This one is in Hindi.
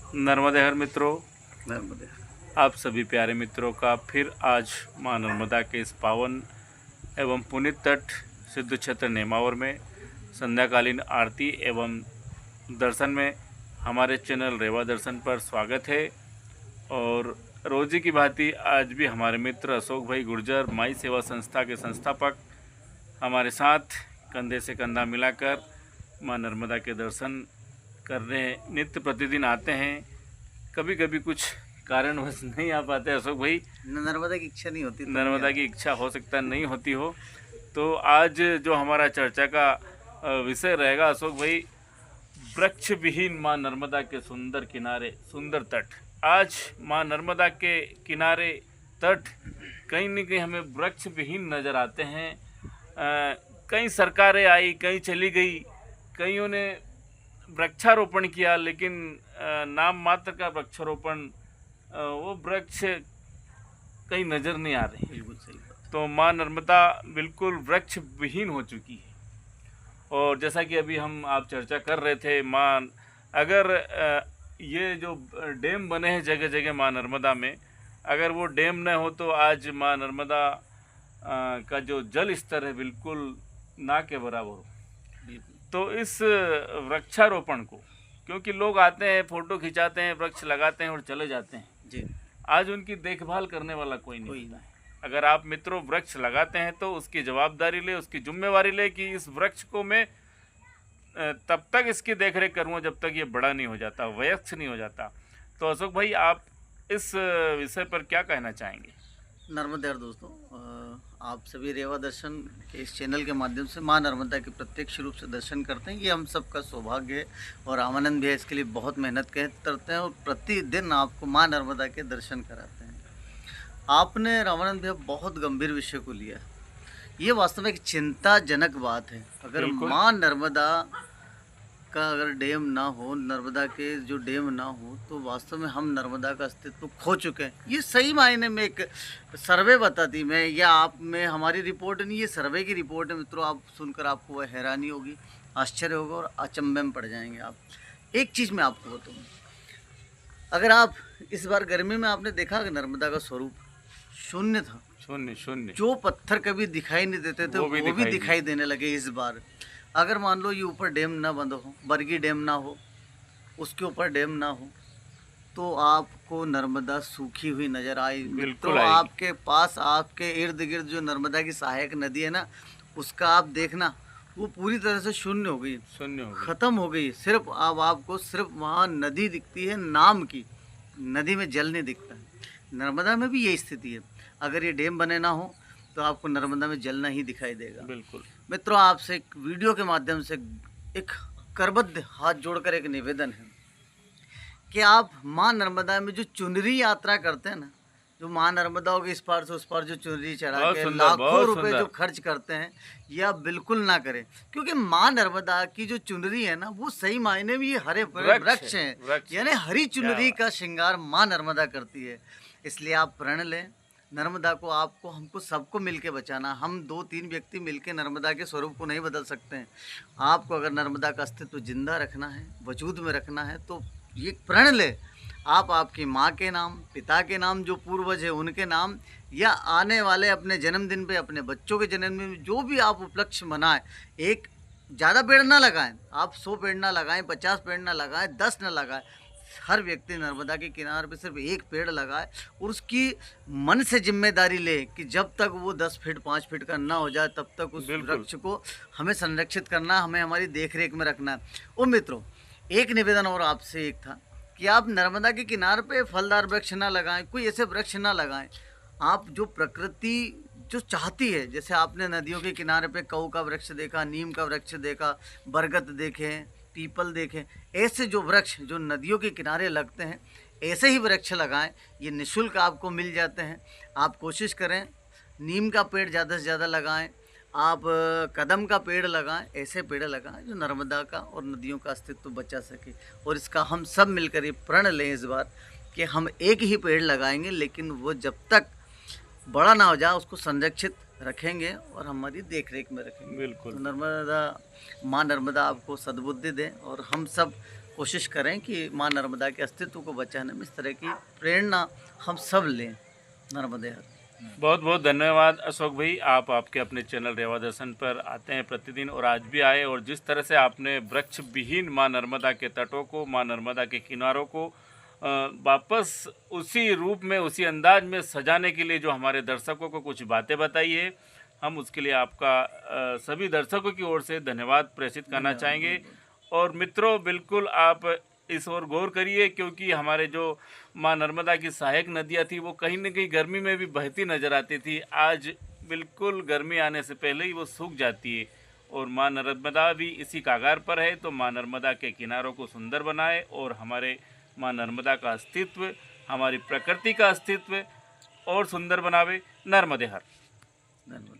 नर्मदे हर मित्रों, नर्मदे। आप सभी प्यारे मित्रों का फिर आज माँ नर्मदा के इस पावन एवं पुनीत तट सिद्ध क्षेत्र नेमावर में संध्याकालीन आरती एवं दर्शन में हमारे चैनल रेवा दर्शन पर स्वागत है। और रोजी की भांति आज भी हमारे मित्र अशोक भाई गुर्जर माई सेवा संस्था के संस्थापक हमारे साथ कंधे से कंधा मिलाकर माँ नर्मदा के दर्शन करने नित्य प्रतिदिन आते हैं। कभी कभी कुछ कारणवश नहीं आ पाते अशोक भाई, नर्मदा की इच्छा नहीं होती, नर्मदा की इच्छा हो सकता नहीं होती हो। तो आज जो हमारा चर्चा का विषय रहेगा अशोक भाई, वृक्ष विहीन माँ नर्मदा के सुंदर किनारे सुंदर तट। आज माँ नर्मदा के किनारे तट कहीं न कहीं हमें वृक्ष विहीन नज़र आते हैं। कई सरकारें आई, कई चली गई, कईयों ने वृक्षारोपण किया, लेकिन नाम मात्र का वृक्षारोपण, वो वृक्ष कहीं नज़र नहीं आ रहे। बिल्कुल सही। तो माँ नर्मदा बिल्कुल वृक्ष विहीन हो चुकी है। और जैसा कि अभी हम आप चर्चा कर रहे थे, माँ अगर ये जो डैम बने हैं जगह जगह माँ नर्मदा में, अगर वो डैम न हो तो आज माँ नर्मदा का जो जल स्तर है बिल्कुल ना के बराबर हो। तो इस वृक्षारोपण को, क्योंकि लोग आते हैं, फोटो खिंचाते हैं, वृक्ष लगाते हैं और चले जाते हैं जी, आज उनकी देखभाल करने वाला कोई नहीं होता है। अगर आप मित्रों वृक्ष लगाते हैं तो उसकी जवाबदारी ले, उसकी जिम्मेवारी ले कि इस वृक्ष को मैं तब तक इसकी देखरेख करूँगा जब तक ये बड़ा नहीं हो जाता, वयस्क नहीं हो जाता। तो अशोक भाई, आप इस विषय पर क्या कहना चाहेंगे? नर्मदे दोस्तों, आप सभी रेवा दर्शन के इस चैनल के माध्यम से माँ नर्मदा के प्रत्यक्ष रूप से दर्शन करते हैं। ये हम सबका सौभाग्य है और आनंद भी है। इसके लिए बहुत मेहनत करते हैं और प्रतिदिन आपको माँ नर्मदा के दर्शन कराते हैं। आपने रामानंद भैया बहुत गंभीर विषय को लिया। ये वास्तव में एक चिंताजनक बात है। अगर माँ नर्मदा का अगर डैम ना हो, नर्मदा के जो डैम ना हो, तो वास्तव में हम नर्मदा का अस्तित्व खो चुके हैं। ये सही मायने में एक सर्वे बताती मैं, या आप में हमारी रिपोर्ट नहीं, ये सर्वे की रिपोर्ट है मित्रों। आप सुनकर आपको वह हैरानी होगी, आश्चर्य होगा और अचंभे में पड़ जाएंगे आप। एक चीज़ मैं आपको बताऊँ, अगर आप इस बार गर्मी में आपने देखा कि नर्मदा का स्वरूप शून्य था। शून्य शून्य। जो पत्थर कभी दिखाई नहीं देते थे वो भी दिखाई देने लगे इस बार। अगर मान लो ये ऊपर डैम ना बंद हो, बरगी डैम ना हो, उसके ऊपर डैम ना हो, तो आपको नर्मदा सूखी हुई नजर आई। बिल्कुल आपके पास, आपके इर्द गिर्द जो नर्मदा की सहायक नदी है ना, उसका आप देखना वो पूरी तरह से शून्य हो गई, खत्म हो गई। सिर्फ अब आपको सिर्फ वहाँ नदी दिखती है नाम की, नदी में जल नहीं दिखता है। नर्मदा में भी यही स्थिति है। अगर ये डैम बने ना हो तो आपको नर्मदा में जलना ही दिखाई देगा। बिल्कुल मित्रों, आपसे एक वीडियो के माध्यम से एक करबद्ध हाथ जोड़कर एक निवेदन है कि आप माँ नर्मदा में जो चुनरी यात्रा करते हैं ना, जो माँ नर्मदा होगी इस पार से उस पार जो चुनरी चढ़ा के लाखों रुपए जो खर्च करते हैं, ये आप बिल्कुल ना करें। क्योंकि माँ नर्मदा की जो चुनरी है ना, वो सही मायने में ये हरे भरे वृक्ष हैं, यानी हरी चुनरी का श्रृंगार माँ नर्मदा करती है। इसलिए आप प्रण लें, नर्मदा को आपको, हमको सबको मिलके बचाना। हम 2-3 व्यक्ति मिलके नर्मदा के स्वरूप को नहीं बदल सकते हैं। आपको अगर नर्मदा का अस्तित्व जिंदा रखना है, वजूद में रखना है, तो ये प्रण ले। आप आपकी माँ के नाम, पिता के नाम, जो पूर्वज है उनके नाम, या आने वाले अपने जन्मदिन पे, अपने बच्चों के जन्मदिन में जो भी आप उपलक्ष्य मनाएं, एक ज़्यादा पेड़ ना लगाएं। आप 100 पेड़ ना लगाएं, 50 पेड़ ना लगाएं, 10 ना लगाएं। हर व्यक्ति नर्मदा के किनारे पे सिर्फ एक पेड़ लगाए और उसकी मन से जिम्मेदारी ले कि जब तक वो 10 फीट 5 फीट का ना हो जाए तब तक उस वृक्ष को हमें संरक्षित करना, हमें हमारी देखरेख में रखना है। ओ मित्रों, एक निवेदन और आपसे एक था कि आप नर्मदा के किनारे पे फलदार वृक्ष ना लगाएं, कोई ऐसे वृक्ष ना लगाएं। आप जो प्रकृति जो चाहती है, जैसे आपने नदियों के किनारे पे कऊ का वृक्ष देखा, नीम का वृक्ष देखा, बरगद देखे, पीपल देखें, ऐसे जो वृक्ष जो नदियों के किनारे लगते हैं, ऐसे ही वृक्ष लगाएं। ये निःशुल्क आपको मिल जाते हैं। आप कोशिश करें नीम का पेड़ ज़्यादा से ज़्यादा लगाएं, आप कदम का पेड़ लगाएं, ऐसे पेड़ लगाएं जो नर्मदा का और नदियों का अस्तित्व बचा सके। और इसका हम सब मिलकर ये प्रण लें इस बार कि हम एक ही पेड़ लगाएंगे, लेकिन वो जब तक बड़ा ना हो जाए उसको संरक्षित रखेंगे और हमारी देखरेख में रखेंगे। बिल्कुल। तो नर्मदा, माँ नर्मदा आपको सद्बुद्धि दें और हम सब कोशिश करें कि माँ नर्मदा के अस्तित्व को बचाने में इस तरह की प्रेरणा हम सब लें। नर्मदे हर। बहुत बहुत धन्यवाद अशोक भाई। आप आपके अपने चैनल रेवा दर्शन पर आते हैं प्रतिदिन, और आज भी आए, और जिस तरह से आपने वृक्ष विहीन माँ नर्मदा के तटों को, माँ नर्मदा के किनारों को वापस उसी रूप में, उसी अंदाज में सजाने के लिए जो हमारे दर्शकों को कुछ बातें बताई है, हम उसके लिए आपका सभी दर्शकों की ओर से धन्यवाद प्रेषित करना चाहेंगे। और मित्रों, बिल्कुल आप इस ओर गौर करिए, क्योंकि हमारे जो माँ नर्मदा की सहायक नदियाँ थी वो कहीं न कहीं गर्मी में भी बहती नजर आती थी। आज बिल्कुल गर्मी आने से पहले ही वो सूख जाती है, और माँ नर्मदा भी इसी कागार पर है। तो माँ नर्मदा के किनारों को सुंदर बनाए, और हमारे माँ नर्मदा का अस्तित्व, हमारी प्रकृति का अस्तित्व और सुंदर बनावे। नर्मदे हर। धन्यवाद।